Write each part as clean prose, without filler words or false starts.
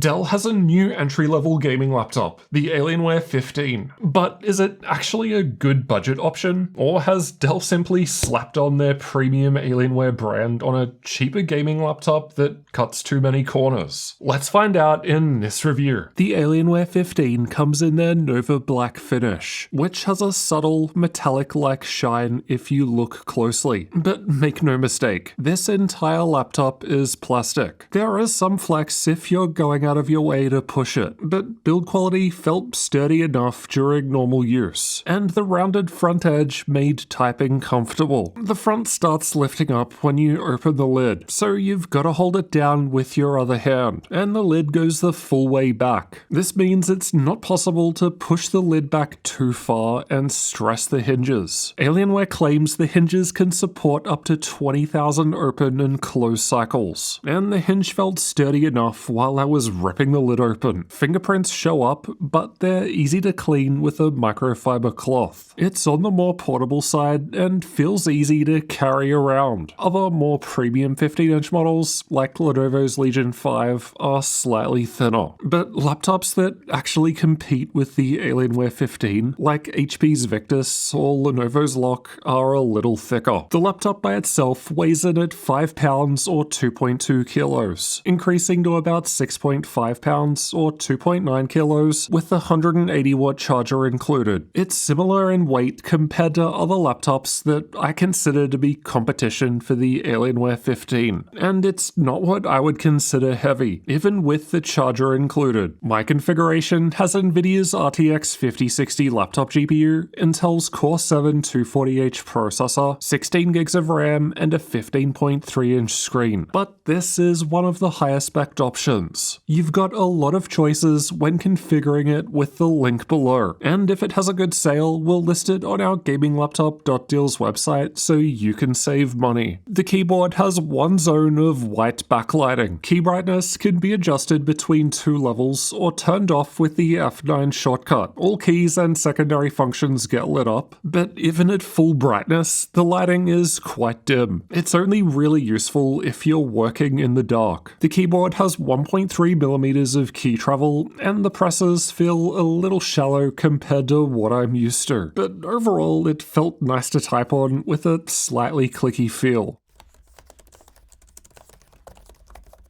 Dell has a new entry-level gaming laptop, the Alienware 15. But is it actually a good budget option? Or has Dell simply slapped on their premium Alienware brand on a cheaper gaming laptop that cuts too many corners? Let's find out in this review. The Alienware 15 comes in their Nova Black finish, which has a subtle metallic-like shine if you look closely. But make no mistake, this entire laptop is plastic. There is some flex if you're going out of your way to push it, but build quality felt sturdy enough during normal use, and the rounded front edge made typing comfortable. The front starts lifting up when you open the lid, so you've got to hold it down with your other hand, and the lid goes the full way back. This means it's not possible to push the lid back too far and stress the hinges. Alienware claims the hinges can support up to 20,000 open and close cycles, and the hinge felt sturdy enough while I was ripping the lid open. Fingerprints show up, but they're easy to clean with a microfiber cloth. It's on the more portable side and feels easy to carry around. Other more premium 15-inch models, like Lenovo's Legion 5, are slightly thinner. But laptops that actually compete with the Alienware 15, like HP's Victus or Lenovo's Lock, are a little thicker. The laptop by itself weighs in at 5 pounds or 2.2 kilos, increasing to about 6.5 pounds or 2.9 kilos with the 180-watt charger included. It's similar in weight compared to other laptops that I consider to be competition for the Alienware 15, and it's not what I would consider heavy, even with the charger included. My configuration has Nvidia's RTX 5060 laptop GPU, Intel's Core 7 240H processor, 16 gigs of RAM, and a 15.3-inch screen. But this is one of the higher spec options. You've got a lot of choices when configuring it with the link below, and if it has a good sale, we'll list it on our gaminglaptop.deals website so you can save money. The keyboard has one zone of white backlighting. Key brightness can be adjusted between two levels or turned off with the F9 shortcut. All keys and secondary functions get lit up, but even at full brightness, the lighting is quite dim. It's only really useful if you're working in the dark. The keyboard has 1.3mm of key travel, and the presses feel a little shallow compared to what I'm used to. But overall, it felt nice to type on with a slightly clicky feel.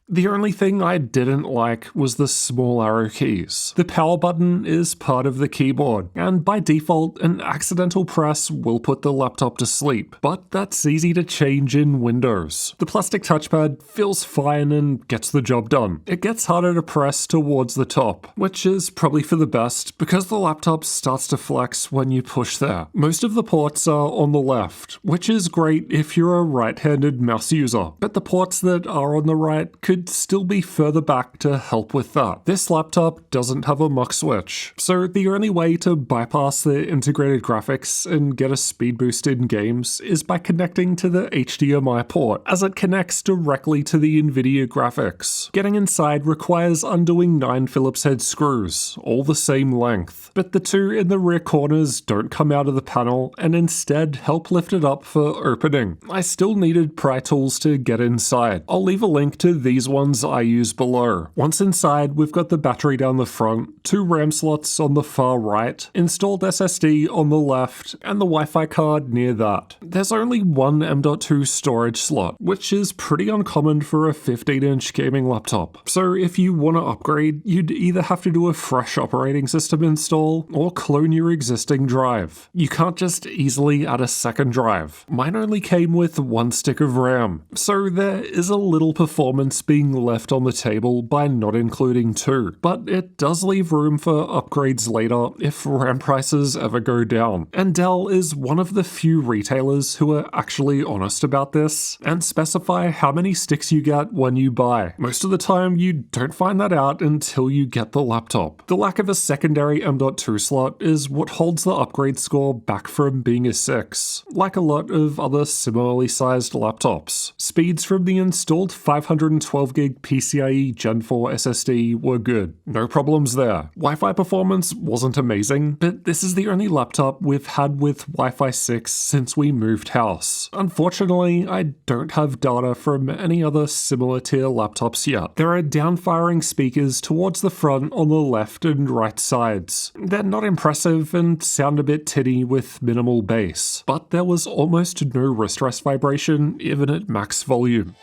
The only thing I didn't like was the small arrow keys. The power button is part of the keyboard, and by default, an accidental press will put the laptop to sleep, but that's easy to change in Windows. The plastic touchpad feels fine and gets the job done. It gets harder to press towards the top, which is probably for the best because the laptop starts to flex when you push there. Most of the ports are on the left, which is great if you're a right-handed mouse user, but the ports that are on the right could still be further back to help with that. This laptop doesn't have a mux switch, so the only way to bypass the integrated graphics and get a speed boost in games is by connecting to the HDMI port, as it connects directly to the Nvidia graphics. Getting inside requires undoing 9 Phillips head screws, all the same length, but the two in the rear corners don't come out of the panel and instead help lift it up for opening. I still needed pry tools to get inside. I'll leave a link to these ones I use below. Once inside, we've got the battery down the front, 2 RAM slots on the far right, installed SSD on the left, and the Wi-Fi card near that. There's only one M.2 storage slot, which is pretty uncommon for a 15-inch gaming laptop. So if you want to upgrade, you'd either have to do a fresh operating system install or clone your existing drive. You can't just easily add a second drive. Mine only came with 1 stick of RAM, so there is a little performance being left on the table by not including 2, but it does leave room for upgrades later if RAM prices ever go down. And Dell is one of the few retailers who are actually honest about this and specify how many sticks you get when you buy. Most of the time you don't find that out until you get the laptop. The lack of a secondary M.2 slot is what holds the upgrade score back from being a 6, like a lot of other similarly sized laptops. Speeds from the installed 512 12GB PCIe Gen 4 SSD were good. No problems there. Wi-Fi performance wasn't amazing, but this is the only laptop we've had with Wi-Fi 6 since we moved house. Unfortunately, I don't have data from any other similar tier laptops yet. There are downfiring speakers towards the front on the left and right sides. They're not impressive and sound a bit tinny with minimal bass, but there was almost no wrist rest vibration even at max volume.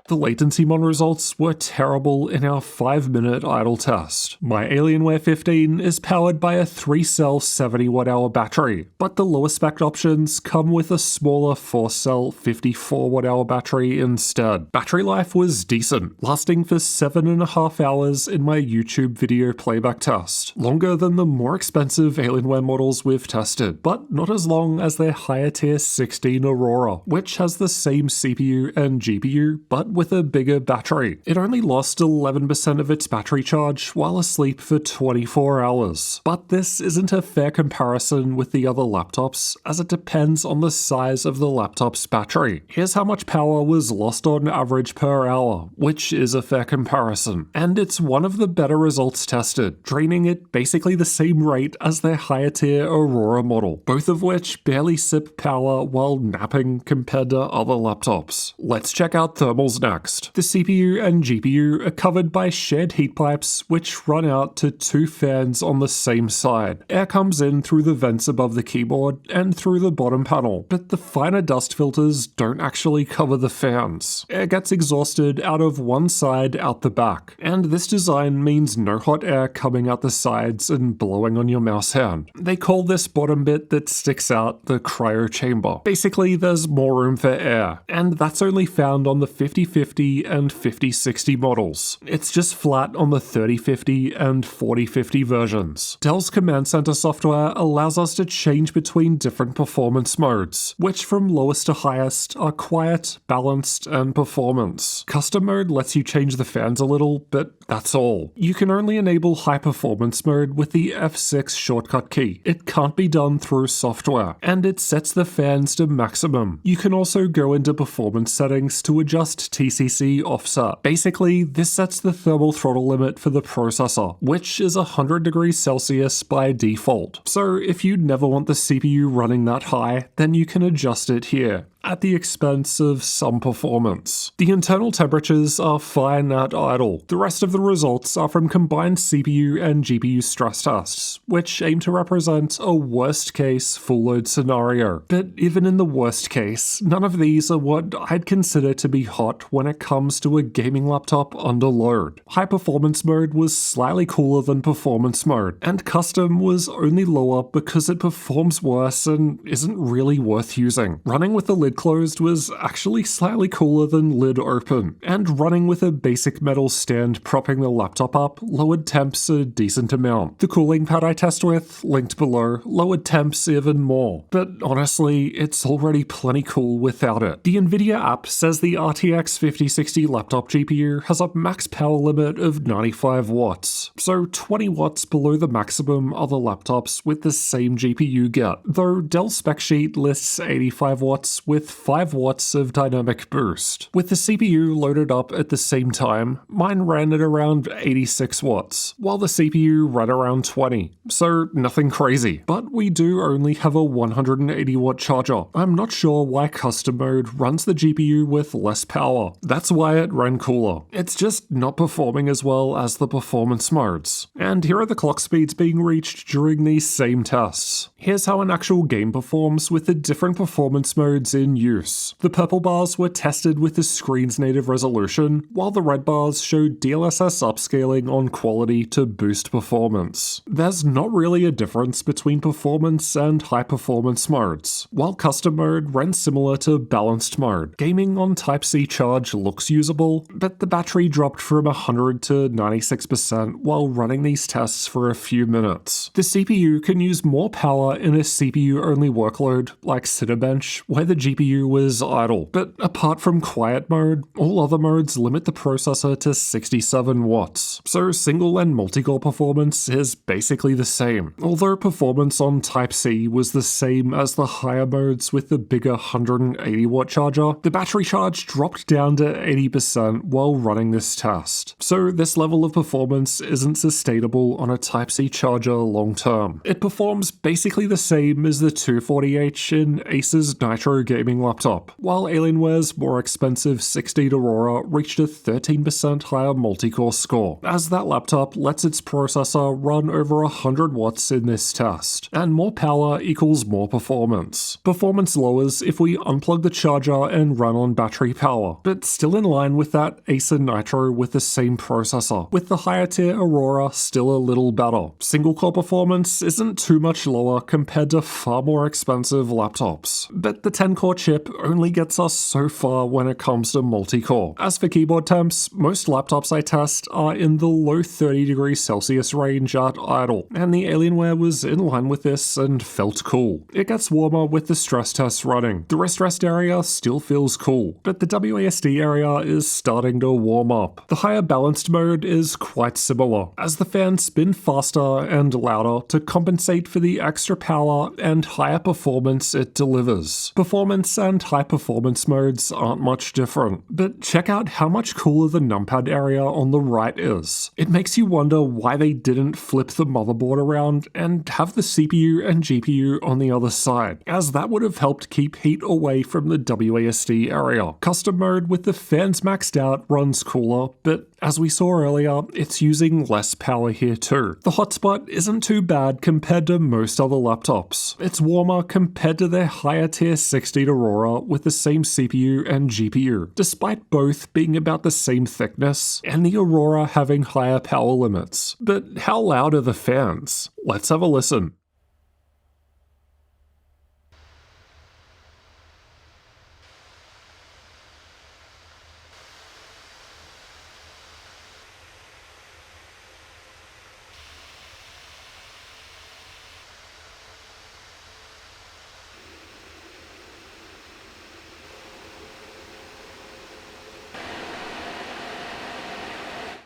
The Latencymon results were terrible in our 5-minute idle test. My Alienware 15 is powered by a 3-cell 70Wh battery, but the lower spec options come with a smaller 4-cell 54Wh battery instead. Battery life was decent, lasting for 7.5 hours in my YouTube video playback test, longer than the more expensive Alienware models we've tested, but not as long as their higher tier 16 Aurora, which has the same CPU and GPU, but with a bigger battery. It only lost 11% of its battery charge while asleep for 24 hours. But this isn't a fair comparison with the other laptops, as it depends on the size of the laptop's battery. Here's how much power was lost on average per hour, which is a fair comparison. And it's one of the better results tested, draining at basically the same rate as their higher tier Aurora model, both of which barely sip power while napping compared to other laptops. Let's check out thermals now. Next, the CPU and GPU are covered by shared heat pipes which run out to 2 fans on the same side. Air comes in through the vents above the keyboard and through the bottom panel, but the finer dust filters don't actually cover the fans. Air gets exhausted out of one side out the back, and this design means no hot air coming out the sides and blowing on your mouse hand. They call this bottom bit that sticks out the cryo chamber. Basically, there's more room for air, and that's only found on the 5050 and 5060 models. It's just flat on the 3050 and 4050 versions. Dell's Command Center software allows us to change between different performance modes, which from lowest to highest are quiet, balanced, and performance. Custom mode lets you change the fans a little, but that's all. You can only enable high performance mode with the F6 shortcut key. It can't be done through software, and it sets the fans to maximum. You can also go into performance settings to adjust TCC offset. Basically, this sets the thermal throttle limit for the processor, which is 100 degrees Celsius by default. So if you never want the CPU running that high, then you can adjust it here, at the expense of some performance. The internal temperatures are fine at idle. The rest of the results are from combined CPU and GPU stress tests, which aim to represent a worst-case full-load scenario. But even in the worst case, none of these are what I'd consider to be hot when it comes to a gaming laptop under load. High performance mode was slightly cooler than performance mode, and custom was only lower because it performs worse and isn't really worth using. Running with the lid closed was actually slightly cooler than lid open, and running with a basic metal stand propping the laptop up lowered temps a decent amount. The cooling pad I test with, linked below, lowered temps even more, but honestly, it's already plenty cool without it. The Nvidia app says the RTX 5060 laptop GPU has a max power limit of 95 watts, so 20 watts below the maximum other laptops with the same GPU get, though Dell's spec sheet lists 85 watts with 5 watts of dynamic boost. With the CPU loaded up at the same time, mine ran at around 86 watts, while the CPU ran around 20, so nothing crazy. But we do only have a 180 watt charger. I'm not sure why custom mode runs the GPU with less power. That's why it ran cooler. It's just not performing as well as the performance modes. And here are the clock speeds being reached during these same tests. Here's how an actual game performs with the different performance modes in use. The purple bars were tested with the screen's native resolution, while the red bars showed DLSS upscaling on quality to boost performance. There's not really a difference between performance and high performance modes, while custom mode ran similar to balanced mode. Gaming on Type-C charge looks usable, but the battery dropped from 100 to 96% while running these tests for a few minutes. The CPU can use more power in a CPU-only workload like Cinebench, where the GPU GPU is idle, but apart from quiet mode, all other modes limit the processor to 67 watts, so single and multi-core performance is basically the same, although performance on Type-C was the same as the higher modes with the bigger 180 watt charger. The battery charge dropped down to 80% while running this test, so this level of performance isn't sustainable on a Type-C charger long term. It performs basically the same as the 240H in Acer's Nitro gaming laptop, while Alienware's more expensive 16 Aurora reached a 13% higher multi-core score, as that laptop lets its processor run over 100 watts in this test, and more power equals more performance. Performance lowers if we unplug the charger and run on battery power, but still in line with that Acer Nitro with the same processor, with the higher tier Aurora still a little better. Single core performance isn't too much lower compared to far more expensive laptops, but the 10-core chip only gets us so far when it comes to multi-core. As for keyboard temps, most laptops I test are in the low 30 degrees Celsius range at idle, and the Alienware was in line with this and felt cool. It gets warmer with the stress tests running. The rest area still feels cool, but the WASD area is starting to warm up. The higher balanced mode is quite similar, as the fans spin faster and louder to compensate for the extra power and higher performance it delivers. Performance and high performance modes aren't much different, but check out how much cooler the numpad area on the right is. It makes you wonder why they didn't flip the motherboard around and have the CPU and GPU on the other side, as that would have helped keep heat away from the WASD area. Custom mode with the fans maxed out runs cooler, but as we saw earlier, it's using less power here too. The hotspot isn't too bad compared to most other laptops. It's warmer compared to their higher tier 16 Aurora with the same CPU and GPU, despite both being about the same thickness and the Aurora having higher power limits. But how loud are the fans? Let's have a listen.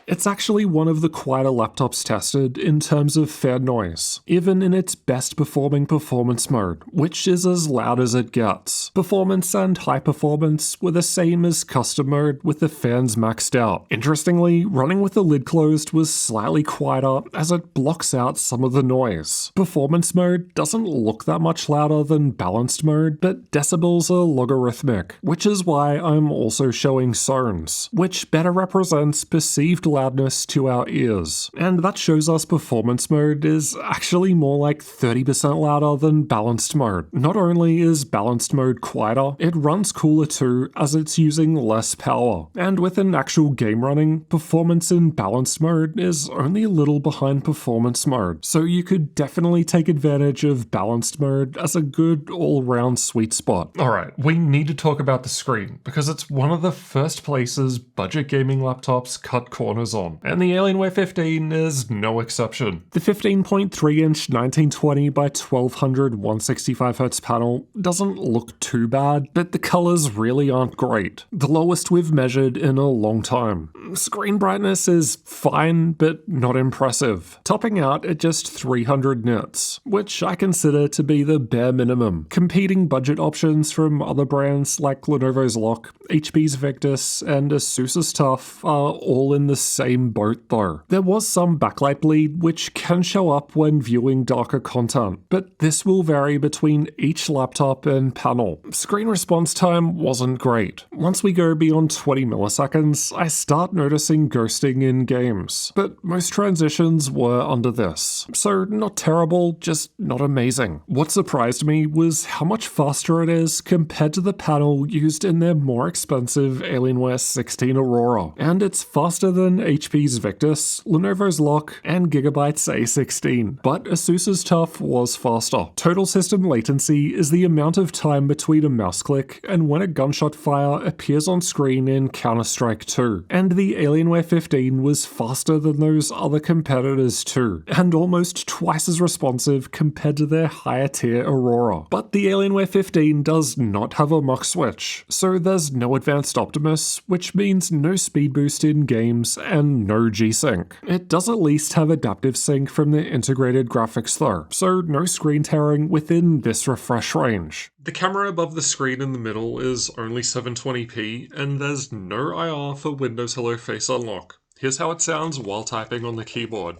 It's actually one of the quieter laptops tested in terms of fan noise, even in its best performing performance mode, which is as loud as it gets. Performance and high performance were the same as custom mode with the fans maxed out. Interestingly, running with the lid closed was slightly quieter as it blocks out some of the noise. Performance mode doesn't look that much louder than balanced mode, but decibels are logarithmic, which is why I'm also showing zones, which better represents perceived loudness to our ears, and that shows us performance mode is actually more like 30% louder than balanced mode. Not only is balanced mode quieter, it runs cooler too as it's using less power, and with an actual game running, performance in balanced mode is only a little behind performance mode, so you could definitely take advantage of balanced mode as a good all-round sweet spot. Alright, we need to talk about the screen, because it's one of the first places budget gaming laptops cut corners on, and the Alienware 15 is no exception. The 15.3-inch 1920 by 1200 165Hz panel doesn't look too bad, but the colors really aren't great. The lowest we've measured in a long time. Screen brightness is fine, but not impressive, topping out at just 300 nits, which I consider to be the bare minimum. Competing budget options from other brands like Lenovo's Lock, HP's Victus, and Asus's TUF are all in the same boat though. There was some backlight bleed which can show up when viewing darker content, but this will vary between each laptop and panel. Screen response time wasn't great. Once we go beyond 20 milliseconds, I start noticing ghosting in games, but most transitions were under this. So not terrible, just not amazing. What surprised me was how much faster it is compared to the panel used in their more expensive Alienware 16 Aurora, and it's faster than HP's Victus, Lenovo's Lock, and Gigabyte's A16, but Asus's TUF was faster. Total system latency is the amount of time between a mouse click and when a gunshot fire appears on screen in Counter-Strike 2, and the Alienware 15 was faster than those other competitors too, and almost twice as responsive compared to their higher tier Aurora. But the Alienware 15 does not have a muck switch, so there's no advanced Optimus, which means no speed boost in games and no G-Sync. It does at least have adaptive sync from the integrated graphics though, so no screen tearing within this refresh range. The camera above the screen in the middle is only 720p, and there's no IR for Windows Hello Face Unlock. Here's how it sounds while typing on the keyboard.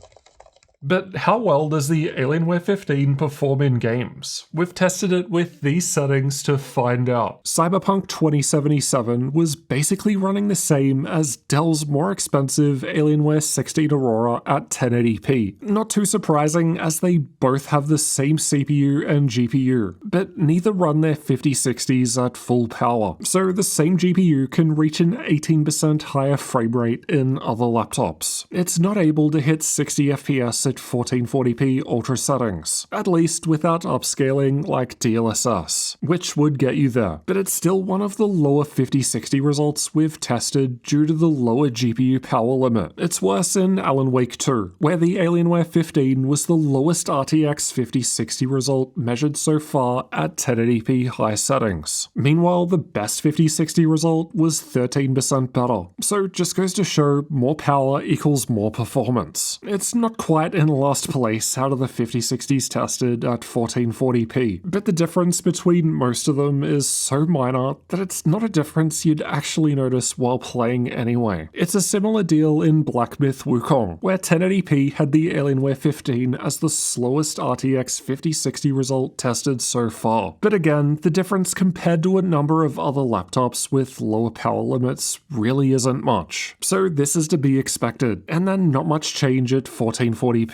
But how well does the Alienware 15 perform in games? We've tested it with these settings to find out. Cyberpunk 2077 was basically running the same as Dell's more expensive Alienware 16 Aurora at 1080p. Not too surprising as they both have the same CPU and GPU, but neither run their 5060s at full power. So the same GPU can reach an 18% higher frame rate in other laptops. It's not able to hit 60 FPS at 1440p ultra settings, at least without upscaling like DLSS, which would get you there, but it's still one of the lower 5060 results we've tested due to the lower GPU power limit. It's worse in Alan Wake 2, where the Alienware 15 was the lowest RTX 5060 result measured so far at 1080p high settings. Meanwhile, the best 5060 result was 13% better, so just goes to show more power equals more performance. It's not quite in last place out of the 5060s tested at 1440p, but the difference between most of them is so minor that it's not a difference you'd actually notice while playing anyway. It's a similar deal in Black Myth Wukong, where 1080p had the Alienware 15 as the slowest RTX 5060 result tested so far. But again, the difference compared to a number of other laptops with lower power limits really isn't much. So this is to be expected, and then not much change at 1440p.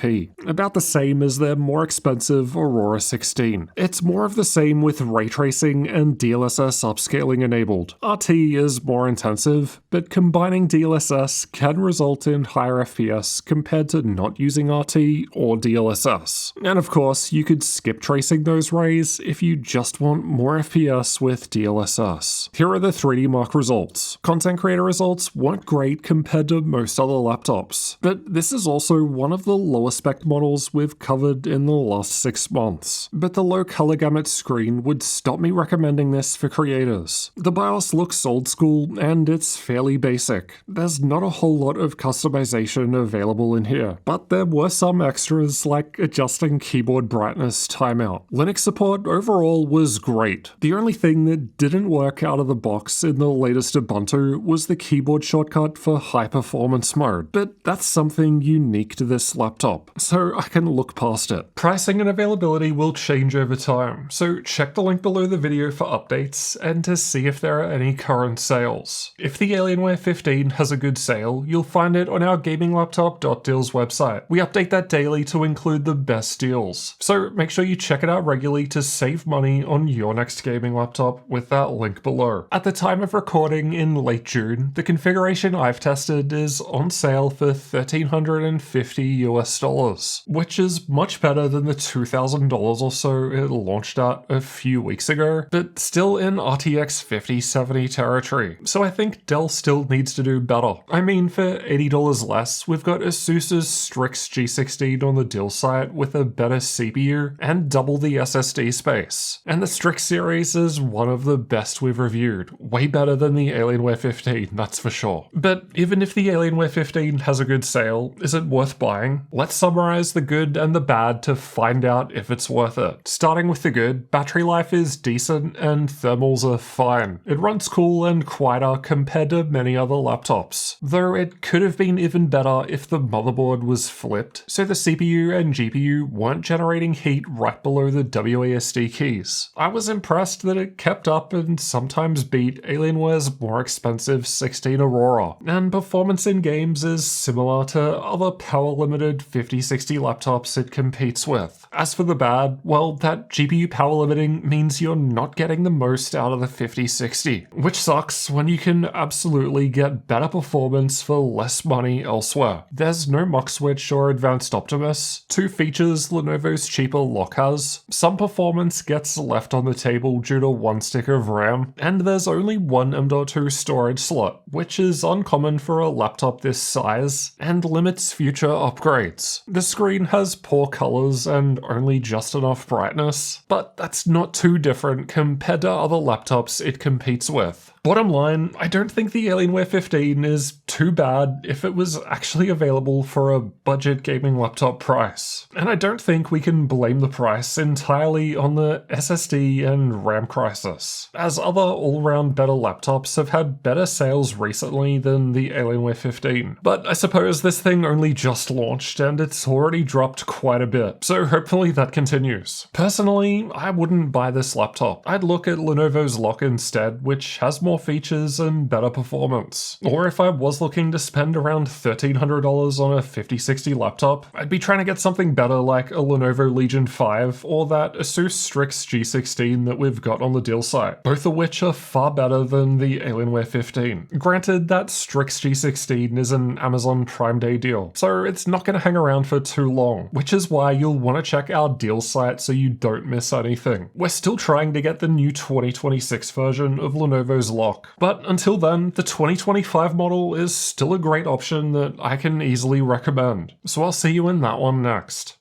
About the same as their more expensive Aurora 16. It's more of the same with ray tracing and DLSS upscaling enabled. RT is more intensive, but combining DLSS can result in higher FPS compared to not using RT or DLSS. And of course, you could skip tracing those rays if you just want more FPS with DLSS. Here are the 3D Mark results. Content creator results weren't great compared to most other laptops, but this is also one of the lower spec models we've covered in the last 6 months. But the low color gamut screen would stop me recommending this for creators. The BIOS looks old school and it's fairly basic. There's not a whole lot of customization available in here, but there were some extras like adjusting keyboard brightness timeout. Linux support overall was great. The only thing that didn't work out of the box in the latest Ubuntu was the keyboard shortcut for high performance mode, but that's something unique to this laptop, so I can look past it. Pricing and availability will change over time, so check the link below the video for updates and to see if there are any current sales. If the Alienware 15 has a good sale, you'll find it on our gaminglaptop.deals website. We update that daily to include the best deals, so make sure you check it out regularly to save money on your next gaming laptop with that link below. At the time of recording in late June, the configuration I've tested is on sale for $1,350 US, which is much better than the $2,000 or so it launched at a few weeks ago, but still in RTX 5070 territory, so I think Dell still needs to do better. I mean, for $80 less, we've got Asus's Strix G16 on the Dell site with a better CPU and double the SSD space. And the Strix series is one of the best we've reviewed, way better than the Alienware 15, that's for sure. But even if the Alienware 15 has a good sale, is it worth buying? Let's summarize the good and the bad to find out if it's worth it. Starting with the good, battery life is decent and thermals are fine. It runs cool and quieter compared to many other laptops, though it could have been even better if the motherboard was flipped, so the CPU and GPU weren't generating heat right below the WASD keys. I was impressed that it kept up and sometimes beat Alienware's more expensive 16 Aurora, and performance in games is similar to other power-limited 5060 laptops it competes with. As for the bad, well, that GPU power limiting means you're not getting the most out of the 5060, which sucks when you can absolutely get better performance for less money elsewhere. There's no Mux switch or advanced Optimus, two features Lenovo's cheaper lock has, some performance gets left on the table due to one stick of RAM, and there's only one M.2 storage slot, which is uncommon for a laptop this size, and limits future upgrades. The screen has poor colors and only just enough brightness, but that's not too different compared to other laptops it competes with. Bottom line, I don't think the Alienware 15 is too bad if it was actually available for a budget gaming laptop price. And I don't think we can blame the price entirely on the SSD and RAM crisis, as other all-round better laptops have had better sales recently than the Alienware 15. But I suppose this thing only just launched and it's already dropped quite a bit, so hopefully that continues. Personally, I wouldn't buy this laptop. I'd look at Lenovo's Lock instead, which has more features and better performance. Or if I was looking to spend around $1,300 on a 5060 laptop, I'd be trying to get something better like a Lenovo Legion 5 or that Asus Strix G16 that we've got on the deal site, both of which are far better than the Alienware 15. Granted, that Strix G16 is an Amazon Prime Day deal, so it's not going to hang around for too long, which is why you'll want to check our deal site so you don't miss anything. We're still trying to get the new 2026 version of Lenovo's Lock, but until then, the 2025 model is still a great option that I can easily recommend. So I'll see you in that one next.